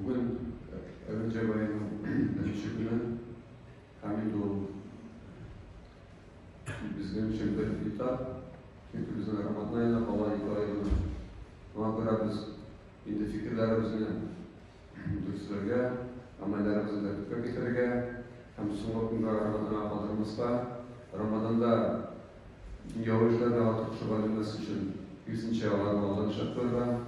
Bugün Recep ayının 3 günü Hamidullah bizden için bir kitap, çünkü bizim Ramazan ayında Allah ayında ona göre biz indi fikirlerimizni dürüstlüğe, amellerimizni de getirge, hem sonuna günde Ramazan'a kaldırmamızda, Ramazan'da yavuşlarla atıp şubalımız için yüzünce Allah'ın olduğunu şartlarla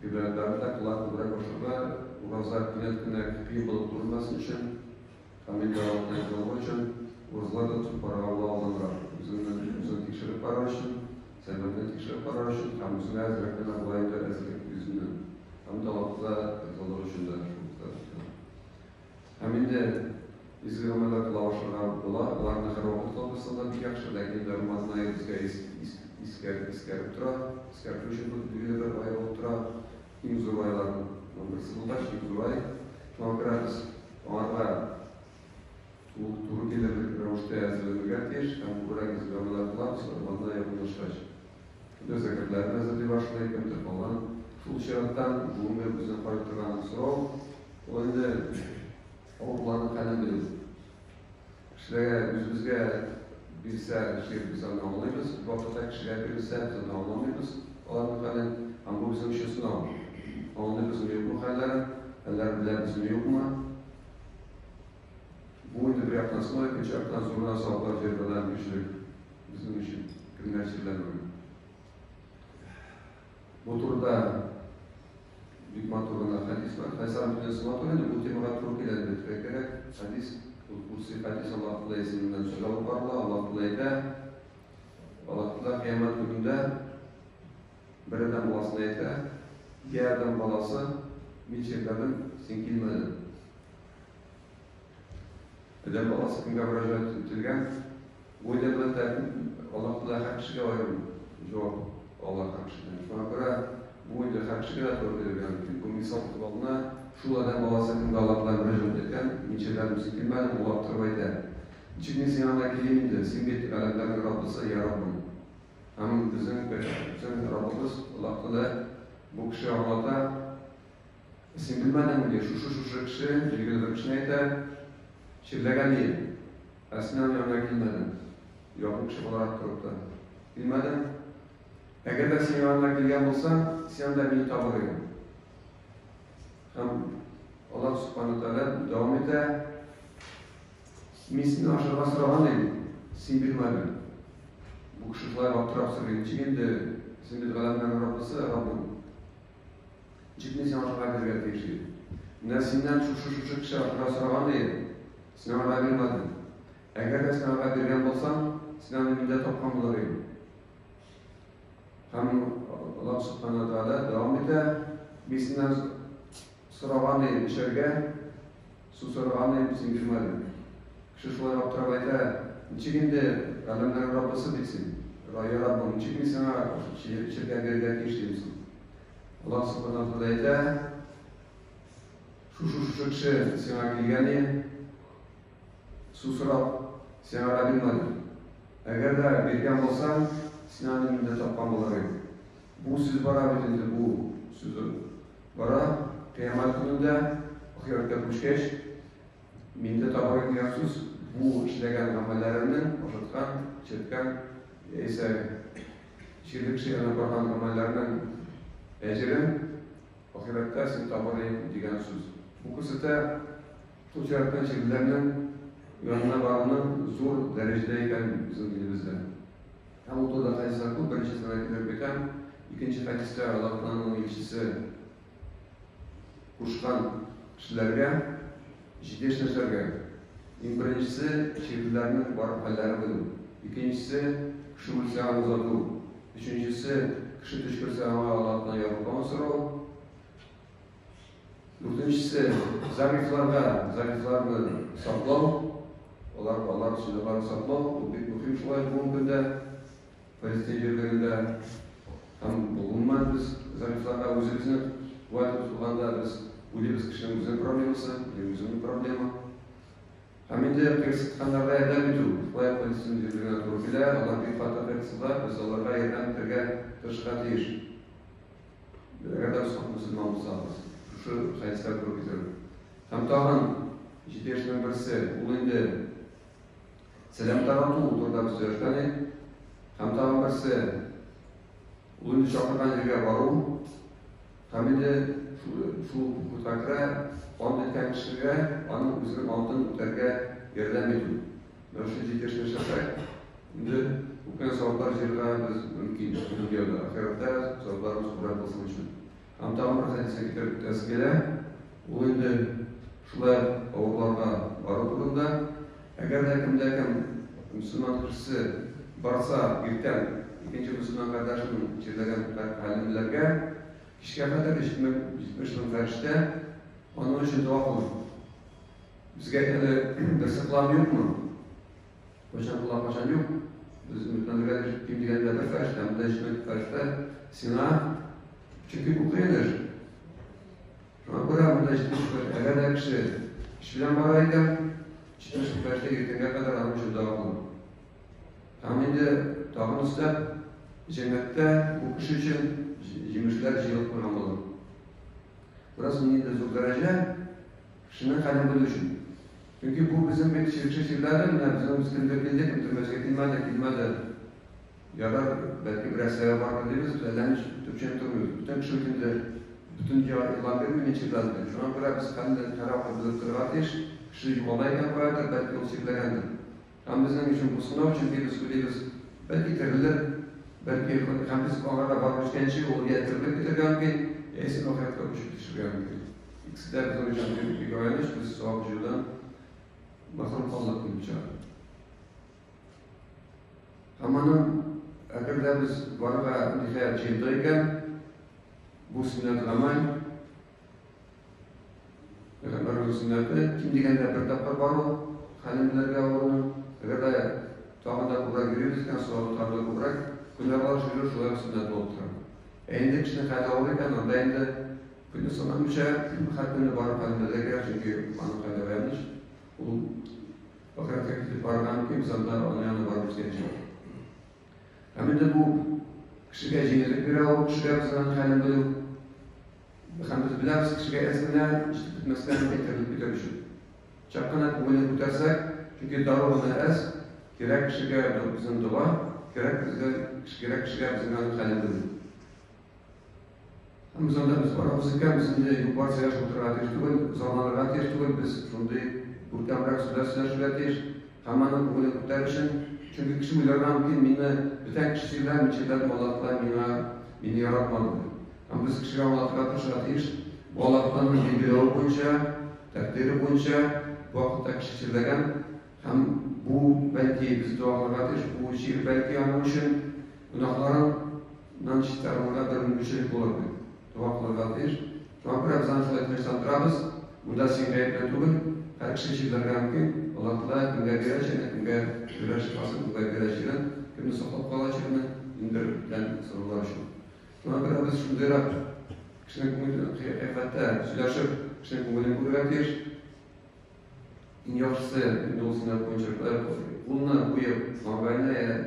İbrahim'de kulak bırak koşullar, uğrazlar güne kıpıyı bulup durulması için, Hamid Allah'ın yolu için, uğrazlar da tüm para Allah'a olanlar. Bizim tekşirip para için, sebepten tekşirip para için, kamusuna ezrekten Allah'ın da ezrek yüzünden. Hamid Allah'la ezalır için de. Hamid de izlemeler kılavuşlarına bula, Allah'ın kara vakit olmasında bir yakışır, lakin de Ramazan ayı iskerip tura, iskerip için düğüler ayı olup tura, İmzur aylarının birisi buldaş, İmzur ay. Şuna göre biz onlarla turu gelirlik römüşte yazılığını getir, hem buraya izlemeler kılar, sonra yakınlaşır. Şimdi zekatlarını hazırlığı başlayıp emtir falan. Şul şerattan bugün bizden paylaştırılan soru, o indi oğullarını kalem bilir. Kişilere, yüzümüzge bilse, biz anlamalıyız, bu hafta kişilere bilse, biz anlamalıyız. Onların kalem, ama bu bizim işe sınav. Onlarda bizim yok mu haller bilir bizim yok mu? Bu indi bir yaktan sonra, ikinci yaktan sonra sağlıklar cerradan güçlük bizim için günler çiğlenmiyor. Bu turda büyük maturunda hadis var. Haysan Tünesi maturunda bu temara turuk ile getirmek gerek. Hadis, kursi hadis Allah Teala isminden söz alıp Allah Teala kıyamet gününde bir adam balasına yeter. Yerden balası milçeklerden sinkilmedi. Adam balası kimge müracaat etilgen, bu ile ben derdim Allah Teala hak kişiye ayırım. Yok, Allah hak kişiye. Şuna göre bu ile hak kişiye de doğru edilgen. Bu misal tutubalına şu adam balası kimge Allah Teala müracaat etken, milçeklerden sinkilmedi, Allah tırbaydı. İçinin sinanına kilimindi, simbettik alemlerin Rabbisi ya Rabbim. Hem bizim Rabbimiz Allah Teala bu kişi Allah'ta isim bilmeden diyor, şu kişi, ilgili kişi neydi? Şirlegen değil. Aslında yanına gelmeden. Yok bu kişi olarak durup da. Bilmeden. Eğer de senin yanına gelgen olsan, sen de beni tabarıyor. Hem Allah subhanahu teala devam eder. Mislini aşağı sıravan değil. Sen bilmeden. Bu kişiler baktırap sırrı. Çünkü sen bir kalemden Rabbisi Rabbim. Ciddi sınavlar verdiği şey. Nesinden şu kişi sıravan değil. Sınavlar vermedin. Eğer de sınavlar vergen olsan, sınavın önünde toplam bularıyor. Hem Allah subhanahu teala devam eder. Bizden sıravan değil içerge, su sıravan değil bizim girmedin. Kişiler yaptırabayda, içinde alemlerin Rabbisi bilsin. Ya Rabbim, içinde sana içerge vergen işleyimsin. Allah subhanahu teala şu kişi sana gelgeni susurap sana bilmedi. Eğer de bilgen olsan senin önünde toplam olayım. Bu söz bara bitindi bu sözü. Bara kıyamet gününde ahirette kuşkeş minde tabarak diyorsunuz bu işlegen amellerinin oşatkan, çirtken ise şirlik şeyine bakan amellerinin ecrin ahirette sen tabarayım diyen söz. Bu kısıta tutarken şekillerinin yanına varmanın zor derecedeyken bizim dilimizde. Hem o da hadisler bu birinci sene giderken ikinci hadiste Allah'ın ilişkisi kuşkan kişilerge ciddi işlerge. Birincisi şekillerinin varıp halleri bilim. İkincisi kişi bulsağını uzatı. Üçüncüsü kişi düşkürse ama Allah'tan yarılmama soru. Dördüncüsü zariflarını saklav. Onlar sünneleri saklav. Bu bir mühim şolay bu günde. Faristecerlerinde hem bulunmaz biz zariflarla özümüzün vaat tutulanda biz biz kişinin probleması, bizim problemi. Hem de kırsıtkanlarda eden bir tür. Şolay faristecerlerine torpiler, Allah bir fatah kırsılar, biz onlara yerden terge tırşıkat iş. Bir kadar Müslüman olsanız. şu sayıslar ko'rib ketadi. Ham tag'in жетекшінің бірісі ол енді сәлем тарату турда біз өткен ham tag'in бірісі ол енді шақырған жерге бару ham енді shu hududga ond etgan kishiga оның o'zining oldin o'targa yordam etu. Mana shu жетекші ishlasak endi o'tgan savoblar yerga biz mumkin dunyoda oxiratda savoblarimiz qur'a bo'lsin uchun. Ham tag'in bir hadisga kelib o'tasi keladi. U endi shular avvallarga boru turunda agarda kimda-kim musulmon kishisi borsa ertan ikkinchi musulmon qardoshini cheklagan alimlarga kishiga qadar 70 ming farishta onun uchun duo qildi. Bizga endi birsi qilam yo'qmi? Qachon yo'q. Biz mutlaqo kim deganda bir farishta, bunda 70 ming farishta sina chunki bu qiyin. Shuna ko'ra bunda agar kishi ish bilan borar ekan, 70 ming farishta ertaga qadar ana shu duo qildi. Ham endi tog'ni ustab jannatda bu kishi uchun yemishlar yig'ib qo'ygan bo'ladi. Biroz endi zo'r daraja kishini qadr bilish uchun. Chunki bu bizim shirklar bilan biz kimdirganda kimdirmasiga kelmadi. Yo'lar balki biraz sabab bor deymiz, bizlarni tushunib turmaymiz. Butun kishi uchun butun joy e'lon bermaydi cheklanadi. Shuna ko'ra biz qanday qaror qilib turibmiz, kishi yo'qolgan qo'yadi, balki u cheklagandir. Ham bizning uchun bu sinov chunki biz o'ylaymiz, balki tirilir, balki ham biz orada borishgancha o'lga tirilib ketganki, esin oxiratga tushirganki. İkisi de bizim için büyük bir gayret, biz savcıdan mahrum kaldık mümkün. Amanın agarda biz varga nihayet çeydeyken bu sünnet ramay Peygamber sünneti kim degende bir dakika var o halimlerge onu agarda tağında kubra giriyoruzken sonra tağında kubra günlerler şular sünnet oldu. Endi kişinin kayda olurken onda endi bunun sonra hakkında var halimlerge çünkü bana kayda vermiş. Bu ahiret'e gidip vargan ki insanlar onun yanına varmış gerekiyor. Hem de bu kişiye cihazlık bir o kişiye bizden halim bulup hem biz biliriz kişiye ezgiler işte bitmesinden getirip bitirişim. Çapkana kumuyla tutarsak çünkü darılığına ez gerek kişiye bizim dua gerek kişiye bizim halim bulup. Hem biz onda biz aramızda bizim de yukarı seyahat oturatır tuğul zamanlar atır tuğul biz şimdi buradan bırak süler hamanın kumuyla tutarışın çünkü kişi bilirler ki minne bütün kişiler miçiler Allah'la beni yaratmadı. Ama biz kişiler Allah'la tuşlatır. Bu Allah'tan bilgileri boyunca, takdiri boyunca bu vakitte kişilerden hem bu belki biz dualar bu şiir belki onun için günahlarından çıkarmaya bir müşrik olur. Dualar atır. Şu an biraz anşal etmekten durabız. Bunda sinirle tuğul. Her kişilerden ki Allah'la günde gelecek, günde şifası, günde geleceğin, günde sohbet kalacağını indirden sorular şu. Şuna göre biz şimdi rap, kişinin kıyafette sülaşıp, kişinin kumulun kuvvettir. İnyakçısı, indolsuna konuşurlar. Bununla bu yıl, mağayla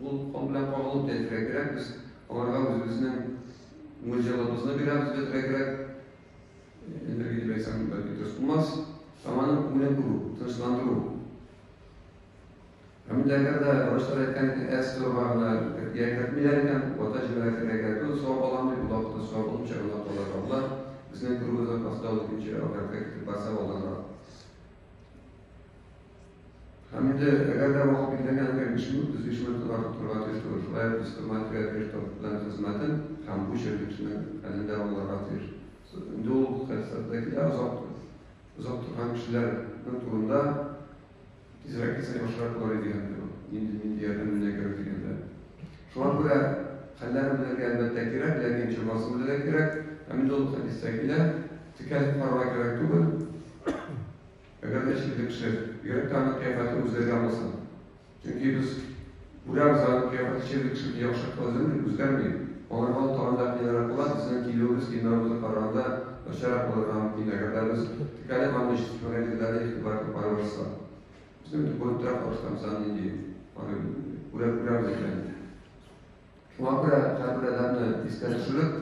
bu komple bağlıp dedirek gerek biz. Onlarga özümüzün mucizelerimizni beramiz dedirek gerek. Enerji beysem belki tutulmaz. Zamanın kumulun kuru, tınçlandırı. Hem de agarda başlar etken eski olanlar yakatmayarken orta cümleler yakatıyor. Soğuk olan bir bulakta soğuk olunca Allah bizim kurumuzda pasta olunca okarda basa olanlar. Hem de agarda vakit bildiğinden bir biz işimizde artık turbatı işliyoruz. Şuraya biz turbatı ve toplan hizmetin hem bu şirketinin elinde onlara atıyor. Dolu kısıtlıklar uzak tutan kişilerin turunda İzrail'e başlar kolay değil. İndi yerlerine göre değil. Şu an buraya hallerimize elbette gerek, lakin çırmasımıza da gerek. Emin olup hadistekile tüketim parmak gerek değil. Eğer de şimdi kişi gerek tanrı kıyafeti üzerine almasın. Çünkü biz buraya bizden kıyafeti şimdi kişi yakışık kılacağını üzermeyin. Onlar bana tağında kıyanarak olan bizim kilomuz kinarımızın kararında başarak olarak yine kadar biz tüketim anlayıştık. Öğrencilerle ihtibar para varsa. Bizim de bu taraf başlamışsan diye buraya zeklendi. Şu an buraya adamla isterişlik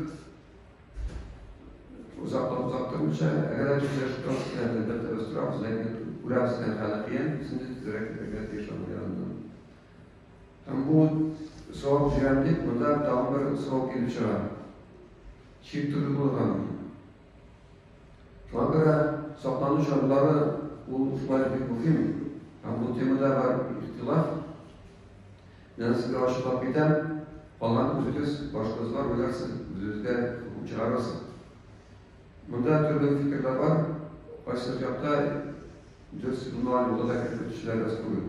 uzak durmuşsa, eğer bizler şu tasdiklerden de östürüyoruz, lakin burasından halakiyen, bizim de direkt yaşamayalım. Hem bu soğuk ciğerlik, bunda daha bir soğuk gelip çıkar. Çift türlü bulurlar. Şuna göre saklanış yolları bu bir mühim. Hem bu temada var ihtilaf. Nasıl aşıklar biten, falan üzücüz, başkası var, ölersin, üzücüzde hukum çıkarırsın. Bunda türlü fikirler var. Başlıcakta düz bunlar yolda da kötüçüler rastılıyor.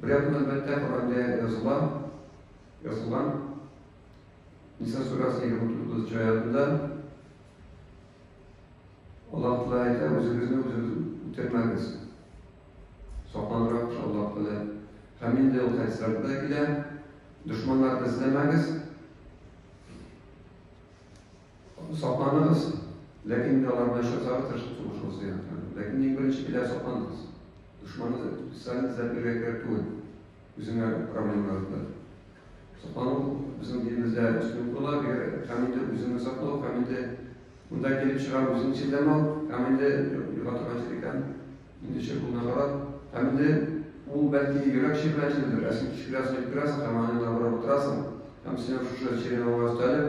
Bir yakın elbette Kur'an'da yazılan Nisa suresi 29. ayetinde Allah Teala'ya özünüzü bitirmeniz. Saklanırak Allah Teala hemin de o tesirlerde ile düşmanlar izlemeniz. Saklanınız. Lakin de Allah'ın şartları tutulmuş yani. Lakin en birinci bile saklanınız. Düşmanı sen bir rekreatör. Bizim problemlerinde. Saklanın bizim dilimizde üstün kula bir hamide üzümü saklı, hamide bunda gelip çıkan üzüm çiğdeme al, hamide yılatıracılıkken indişe buluna kadar, hamide bu belki yürek şifrecidir. Eski şifresini yıkırasın, hemen anına oturasın. Hem sinir şu şeyini olmaz talep,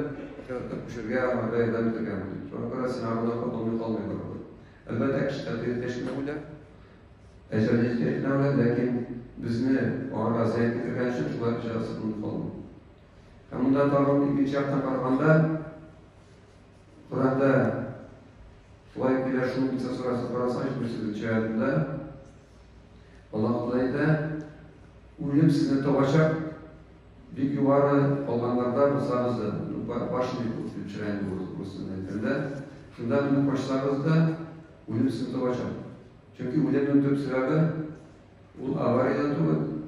kuşurga ama beyden bitirgen. Sonra kadar sinarına kapılmıyor kalmıyor. Elbette kişiler teşkil eder. Ecelilik etkilemler, lakin bizni o arazaya getirgen için şular icrası bunu kalmıyor. Bundan tağın ikinci yaptan karaganda Kur'an'da şulay bilir şunun Nisa suresi parası hiçbir cihazında Allah Teala'da ölüm sizni tobaşak bir yuvarı olganlarda mısağızda başını uçuran doğrusundan şundan bunu koşlarızda ölüm sizni tobaşak. Çünkü ölümün tüm sebebi bu avariyada tuğun,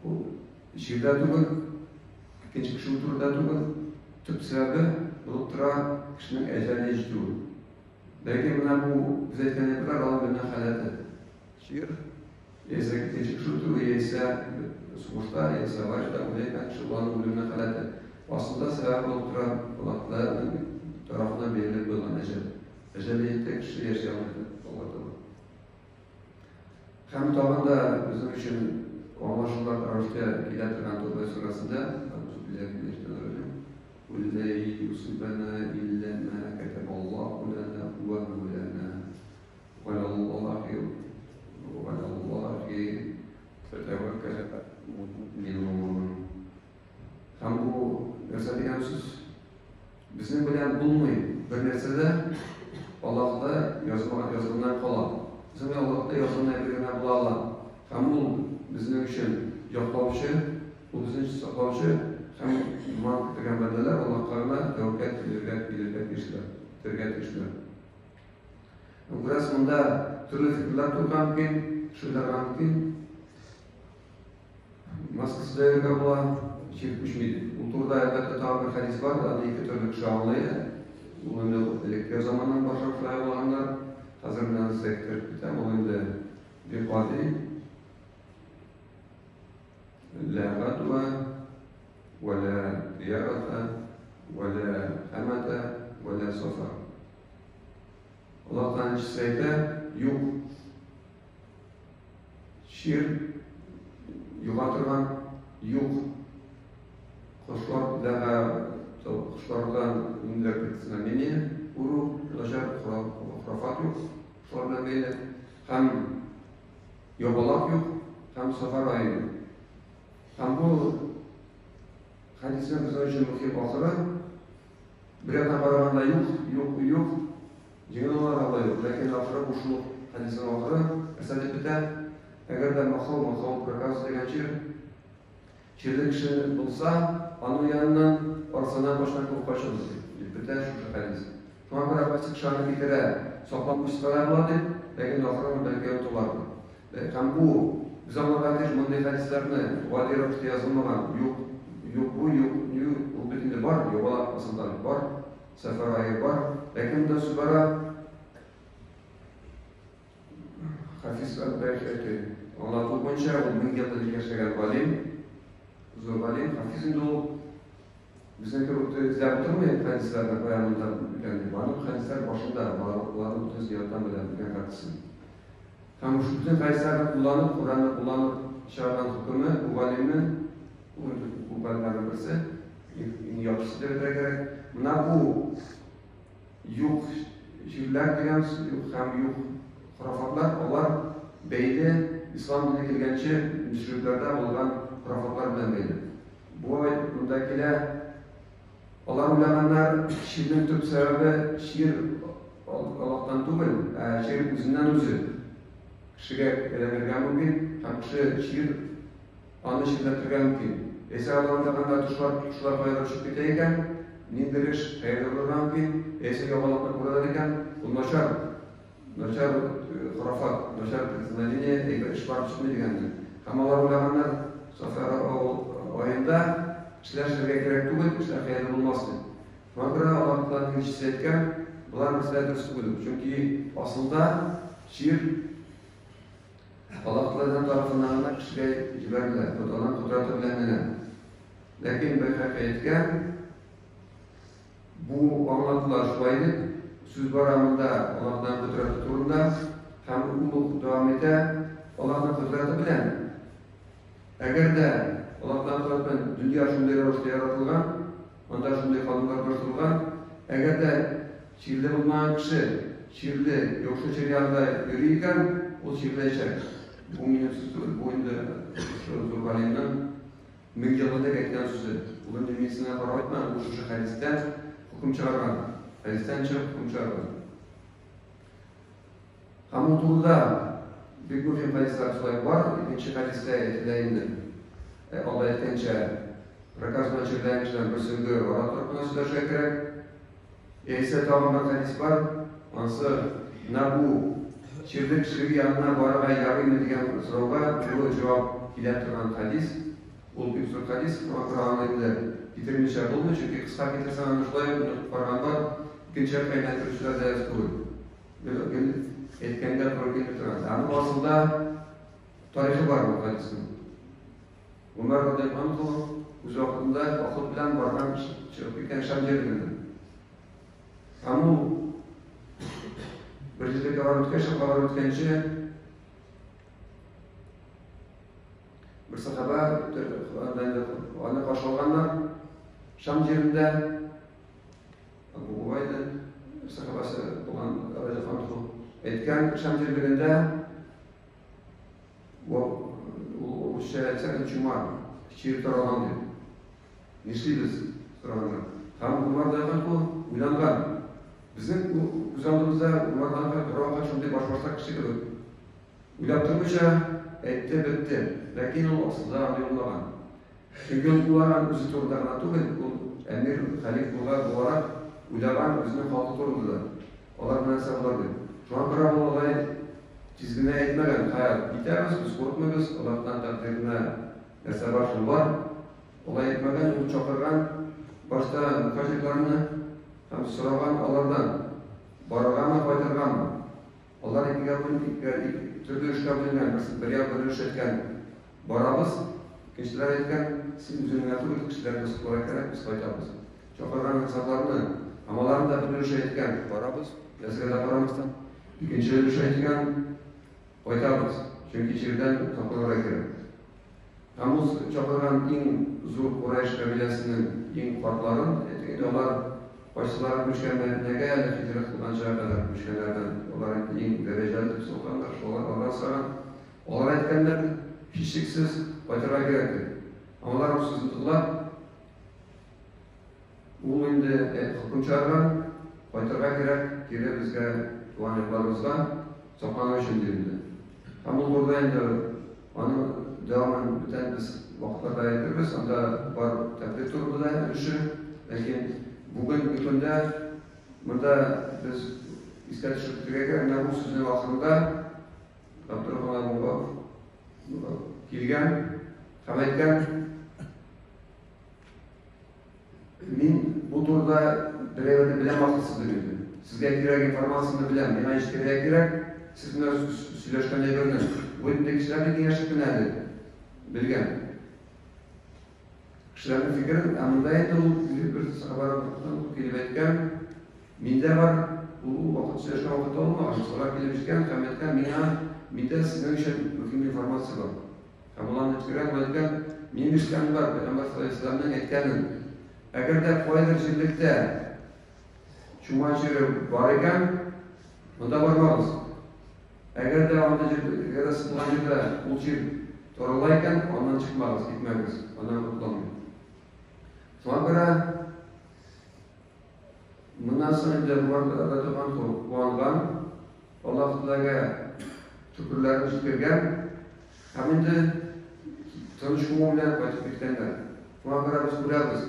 bu şirda tuğun, ikinci kişi turda tuğun, tüm sebebi bulup tura kişinin eceli icduğu. Belki buna bu zeytken yapılar alıp buna halatı. Şiir, yese ikinci kişi turu, yese sonuçta, yese başta, uleyken kişi olanın ölümüne halatı. Aslında sebep bulup tura kulaklarının tarafından belirli bulunan ecel. Eceli tek kişi yaşayamaydı. Hem tağında bizim için anlaşılan arşta ilettiren Tövbe surasında وَلَّا يُصِبَنَا إِلَّا مَا كَتَبَ اللَّهُ لَنَا هُوَ مَوْلَانَا وَعَلَى اللَّهِ فَتَوَكَّلَ الْمُؤْمِنُونَ. Hem bu narsa degan so'z bizning bilan bo'lmaydi. Bir narsada Allohda yozilgan qoladi. Bizim Allah'ta yazılan evrene bulalım. Hem bu bizim için yoklavışı, bu bizim için saklavışı, hem iman peygamberler Allah'larına tevkek, bilirget geçtiler, terget geçtiler. Biraz bunda türlü fikirler tutkan ki, şuylar mümkün. Maskısı devrede bulan çirkmiş miydi? Bu turda elbette tabi bir hadis var, adı iki türlü kışağınlıydı. Bunun elektriği zamanından başarılı olanlar, hazırlanan sektör kitabı oyunda bir kadi la gadwa ve la ziyarata ve la amata ve la safar. Allah'tan çizseyde yok. Şiir yuvatırgan yok. Kuşlardan ünlüler bitkisine meni uru, ilaçlar, kurafat yok. Şularla böyle hem yobalak yok, hem safar ayı yok. Hem bu hadisin bizim için muhim bakıra bir yerden karaganda yok. Cingen olarak da yok. Lakin ahıra bu şu hadisin ahıra esadet biter. Eğer de makal prakaz degen çirlik kişi bulsa, onun yanından arasından başına kılıp başımız. Biter şu hadis. Şuna göre başlık şanı bir kere saklanmış sıralarladı, lakin ahıra belki yotulardı. Hem bu zamanlarda hiç mundayı hadislerini vali rapıda yazılmadan bu bütünde var, yobalak asıldalık var, sefer ayı var. Lakin de sübara hafif belki anlatıl boyunca 1000 yılda yaşayan valim, zor valim, hafifinde o Bizden köpükte izlep oturmayın hadislerden bayanında bilgendir. Bana hadisler başında, Allah'ın bütün ziyaratan bilgen kartısın. Hem şu bütün hadislerden kullanıp, Kur'an'da kullanıp çıkartan hükümü, bu valimin, bu valimlerin birisi, yapısı devre gerek. Buna bu yok şiirler degen, hem yok hurafatlar, onlar beyli İslam diline gelgençe müşriklerde olan hurafatlar bilen beyli. Bu bundakiler Allah ulemanlar şiirin tüp sebebi şiir Allah'tan değil, şiir üzünden özü. Kişiye vergen mümkün, hem kişi şiir anlaşıltırgan mümkün. Ese Allah'ın da tuşlar koyar uçup giteyken, nindiriş hayırlı mümkün. Ese yabalıkta kuralırken, bu naşar hurafat, naşar zannediye eğer iş var çıkmıyor diyendir. Ama Allah ulemanlar sefer oyunda kişiler şirke gerek değil, kişiler hayırlı olmazdı. Buna göre Allah'ın ilişkisi etken, bunlar mesela dürüst bulduk. Çünkü aslında şiir Allah'ın tarafından kişiye ciberler, Allah'ın kudretı bilenine. Lakin bir hakikatken bu anlatılar şuaydı, söz baramında Allah'ın kudreti turunda hem umut devam ede Allah'ın kudreti bilen. Eğer de Allah'tan tarafından dünya şunday ravuşta yaratılgan, onda şunday kanunlar koşturulgan, eğer de şiirli bulmayan kişi, şiirli yoksa çeryanda yürüyken, o şiirle içer. Bu minimsizdir, bu indi Zulkarneyn'in 1000 yılında geçen sözü. Bugün dünyasına para etmem, bu şu hadisten hüküm çıkargan. Hadisten çıkıp hüküm çıkargan. Ama turda bir mühim hadisler sulayıp var, ikinci hadiste etileyindir. Allah etkençe, rakazma çirleyençiden bir sürgü oratlarına südaşa gerek. Ese tamamdan hadis var, ansı bu şirlik şirgi yanına barığa yargı edilen soruğa bu cevap ilettiren hadis, ol bir sürü hadis, ama Kur'an'da getirmiş oldu çünkü kısa getirsen anlaşılayım, Kur'an'da ikinci kaynatırışlar da yazılır. Etkenler Kur'an'da getiren. Ama aslında tarihi var bu hadisin. Umar radıyallahu anh uzakında vakit bilen bardan çıkıp Şam yerinde. Ama bir kavar ötkençe bir sahaba ona karşı olanlar Şam yerinde Abu Ubayda sahabası olan radıyallahu etken Şam yerinde o şehirden cuma şiir taravan diyor. Nişliyiz taravanlar. Tam Umar radıyallahu uyangan. Bizim uzandığımızda Umar'dan Kur'an'a şunday başvarsak kişi gibi. Uyattırmışa etti bitti. Lakin o aslında anlayılmagan. Çünkü bunların özü turunda anlatıyor. Emir, halif olarak uylagan özünün halkı turunda. Onlar münaseblardı. Şu an Kur'an olay çizgine etmeden hayal. Gideriz, biz korkmuyoruz. Allah'tan takdirine nesebah var. Olay etmeden, bu çakırgan başta mukacıklarını hem soragan Allah'dan, barıgan mı, baytırgan mı? Allah türlü işler bilingen, bir yer bölüş etken barabız, kişiler etken, siz üzerine yatırır, kişiler nasıl olarak biz baytırız. Çakırgan hesaplarını, amalarını da bölüş etken barabız, yazgıda baramızdan, ikinci bölüş etken baytırız. Çünkü içeriden kapılara girer. Hamuz çakırgan en zor Kureyş kabilesinin en farkların, onlar başçıların müşkenlerine geldi, hicret kılancaya kadar müşkenlerden olarak en dereceli sultanlar, ondan sonra onlar etkenler hiçliksiz baytıra gerektir. Ama onlar bu sızıntılar bu indi hüküm çağıran baytıra gerek, geri bizge tuğan yıllarımızdan soğanı için değildi. Ama burada indi onu devamen biten biz vakitlerde yediririz, onda var tebrik durumda da işi, lakin bugün bütünde burada biz ister şükürtüge bu sözün vaxtında Abdurrahman Mubarak kelgen, qamaytgan men bu turda bireverni bilamoqchisiz dedi. Sizga kerak informatsiyani bilaman, nima ish kerak, siz bilan söylashganday birini bu yerda kishilarni kengashi qilinadi bilgan. Kişilerin fikri, amındaydı bir sahabalardan kelip etken, minde var, bu vakit süreçten vakit olmadı. Sonra kelip etken, hem etken, minde sizden için mühim informasiya var. Kamulan etkiren, benim işlem var, Peygamber sallallahu aleyhi ve sellem'den etkenin. Eğer de koyduğunuzda Cuma şehri var iken, onda varmaz. Eğer de onda sıkılancıda bu şehir toralayken, ondan çıkmaz, gitmemiz, ondan kurtulamıyor. Sonra münasebetler varlıklarda tuğangan, Allah Teala'ya şükürlerini şükürgen, hem de tanışma bilen kaçıp bitkenler. Sonra biz kurarız.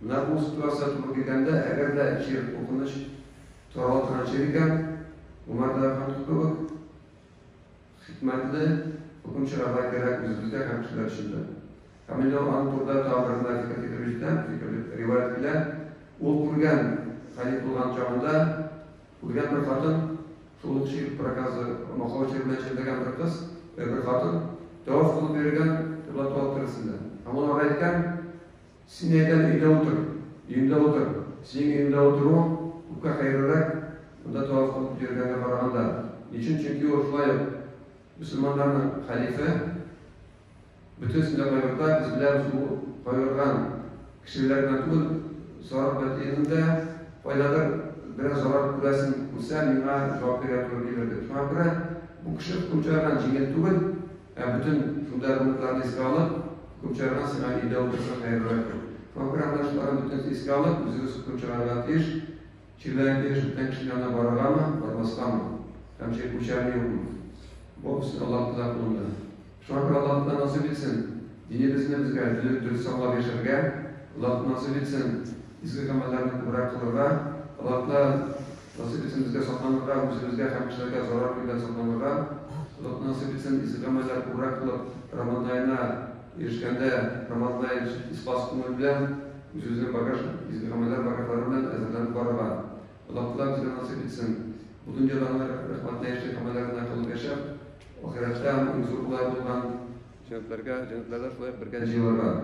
Bunlar bu situasya tutup gitgende, eğer de şiir okunuş toralatına çevirken, bunlar da tutup hikmetli hukum şerafat gerek bizde hemşireler içinde. Hem de o Anadolu'da tabirinde dikkat edilecekten, rivayet bile, o kurgan, halif olan çağında, kurgan bir kadın, soluk şiir prakazı, makav çevirmen çevirgen bir kız, ve bir kadın, tavaf kılıp verirken, tıbla tavaf kırısında. Ama onu arayken, sineyden evde otur, evinde otur, senin evinde oturma, hukka hayırlarak, bunda tavaf kılıp verirken karaganda. Niçin? Çünkü o şulay Müslümanların halife, bütün sınavlarda biz biliriz bu koyulgan kişilerden tut, sonra bedeninde faydalar biraz zarar kulasın kursa minna cevap verebilirdi. Şu an göre bu kişi kumçardan cingel tuğul, bütün şundarlıklarını iske alıp, kumçardan sana ide olursa hayırlar. Şu an göre anlaşılan bütün iske alıp, üzeriniz kumçardan atış, çileyen bir şüpten kişilerine baragama, barmasıqama. Hem şey kumçarını yok mu? Bu Allah'ın Teala kulunda. Şu an Allah Teala nasip etsin. Dinimizde bizge dürüst sağlam yaşarga, Allah nasip etsin. İzgi kamallarını bırakılırga, Allah Teala nasip etsin bizge saklanırga, bizge hemşirge zarar kuyla saklanırga. Allah nasip etsin izgi kamallarını bırakılıp Ramazan ayına erişkende Ramazan ayı ispas kumul bilen yüzüne bagaj, izgi kamallar bagajlarından hazırlanıp barıga. Allah Teala bizge nasip etsin. Bu dünyalarına rahmatla yaşlı kamallarını akıllı yaşar. Ahirette huzurlar bulan cennetlerge, cennetlerden şöyle bir genci var.